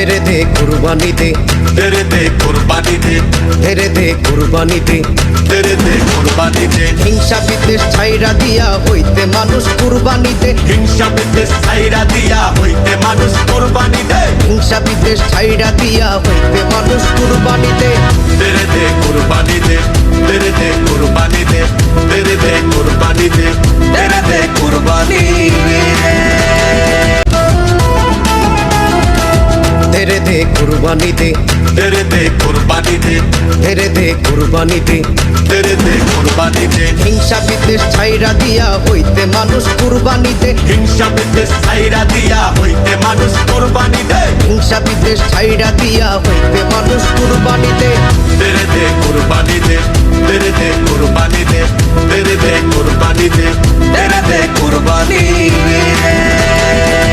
तेरे दे कुर्बानी दे, तेरे दे कुर्बानी दे, तेरे दे कुर्बानी दे, तेरे दे कुर्बानी दे। हिंसा विद्वेष ছাইরা দিয়া হইতে মানুষ কুরবানি দে, হিংসা বিদ্বেষ ছাইরা দিয়া হইতে মানুষ কুরবানি দে। হিংসা বিদ্বেষ ছাইরা দিয়া হইতে মানুষ কুরবানি দে। तेरे दे कुर्बानी दे, तेरे दे कुर्बानी दे, तेरे दे कुर्बानी दे, तेरे दे कुर्बानी दे। तेरे दे कुर्बानी दे, तेरे दे कुर्बानी दे, तेरे दे कुर्बानी दे, तेरे दे कुर्बानी दे। হিংসা বিদ্বেষ ছাইরা দিয়া হইতে মানুষ কুরবানি দে, হিংসা বিদ্বেষ ছাইরা দিয়া হইতে মানুষ কুরবানি দে। হিংসা বিদ্বেষ ছাইরা দিয়া হইতে মানুষ কুরবানি দে। तेरे दे कुर्बानी दे, तेरे दे कुर्बानी दे, तेरे दे कुर्बानी दे, तेरे दे कुर्बानी दे।